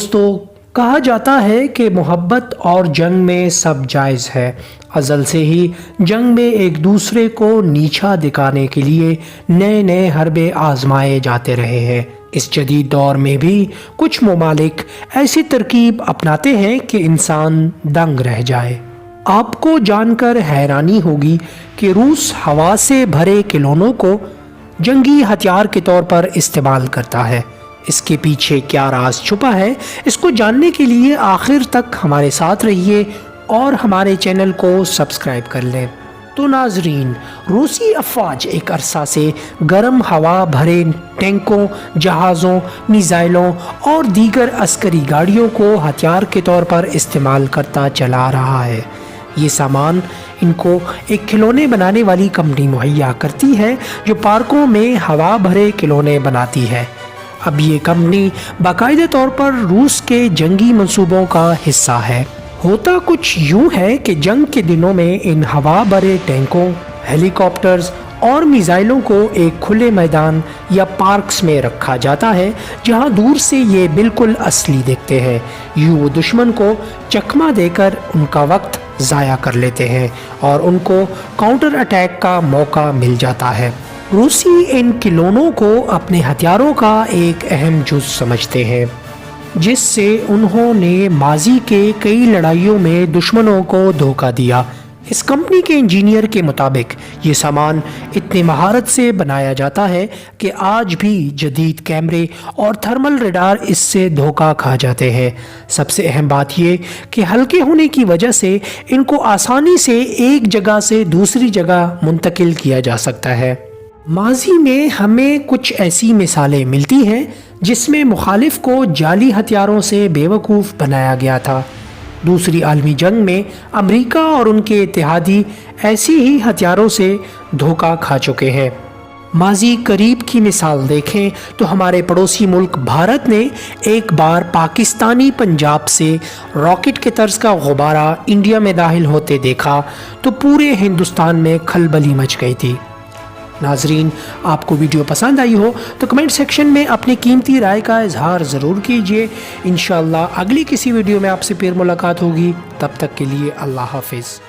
دوستو، کہا جاتا ہے کہ محبت اور جنگ میں سب جائز ہے۔ ازل سے ہی جنگ میں ایک دوسرے کو نیچا دکھانے کے لیے نئے نئے حربے آزمائے جاتے رہے ہیں۔ اس جدید دور میں بھی کچھ ممالک ایسی ترکیب اپناتے ہیں کہ انسان دنگ رہ جائے۔ آپ کو جان کر حیرانی ہوگی کہ روس ہوا سے بھرے کھلونوں کو جنگی ہتھیار کے طور پر استعمال کرتا ہے۔ اس کے پیچھے کیا راز چھپا ہے، اس کو جاننے کے لیے آخر تک ہمارے ساتھ رہیے اور ہمارے چینل کو سبسکرائب کر لیں۔ تو ناظرین، روسی افواج ایک عرصہ سے گرم ہوا بھرے ٹینکوں، جہازوں، میزائلوں اور دیگر عسکری گاڑیوں کو ہتھیار کے طور پر استعمال کرتا چلا رہا ہے۔ یہ سامان ان کو ایک کھلونے بنانے والی کمپنی مہیا کرتی ہے جو پارکوں میں ہوا بھرے کھلونے بناتی ہے۔ اب یہ کمپنی باقاعدہ طور پر روس کے جنگی منصوبوں کا حصہ ہے۔ ہوتا کچھ یوں ہے کہ جنگ کے دنوں میں ان ہوا بھرے ٹینکوں، ہیلی کاپٹرز اور میزائلوں کو ایک کھلے میدان یا پارکس میں رکھا جاتا ہے جہاں دور سے یہ بالکل اصلی دیکھتے ہیں۔ یوں وہ دشمن کو چکمہ دے کر ان کا وقت ضائع کر لیتے ہیں اور ان کو کاؤنٹر اٹیک کا موقع مل جاتا ہے۔ روسی ان کھلونوں کو اپنے ہتھیاروں کا ایک اہم جز سمجھتے ہیں، جس سے انہوں نے ماضی کے کئی لڑائیوں میں دشمنوں کو دھوکہ دیا۔ اس کمپنی کے انجینئر کے مطابق یہ سامان اتنی مہارت سے بنایا جاتا ہے کہ آج بھی جدید کیمرے اور تھرمل ریڈار اس سے دھوکہ کھا جاتے ہیں۔ سب سے اہم بات یہ کہ ہلکے ہونے کی وجہ سے ان کو آسانی سے ایک جگہ سے دوسری جگہ منتقل کیا جا سکتا ہے۔ ماضی میں ہمیں کچھ ایسی مثالیں ملتی ہیں جس میں مخالف کو جعلی ہتھیاروں سے بیوقوف بنایا گیا تھا۔ دوسری عالمی جنگ میں امریکہ اور ان کے اتحادی ایسی ہی ہتھیاروں سے دھوکہ کھا چکے ہیں۔ ماضی قریب کی مثال دیکھیں تو ہمارے پڑوسی ملک بھارت نے ایک بار پاکستانی پنجاب سے راکٹ کے طرز کا غبارہ انڈیا میں داخل ہوتے دیکھا تو پورے ہندوستان میں کھلبلی مچ گئی تھی۔ ناظرین، آپ کو ویڈیو پسند آئی ہو تو کمنٹ سیکشن میں اپنی قیمتی رائے کا اظہار ضرور کیجیے۔ انشاءاللہ اگلی کسی ویڈیو میں آپ سے پھر ملاقات ہوگی، تب تک کے لیے اللہ حافظ۔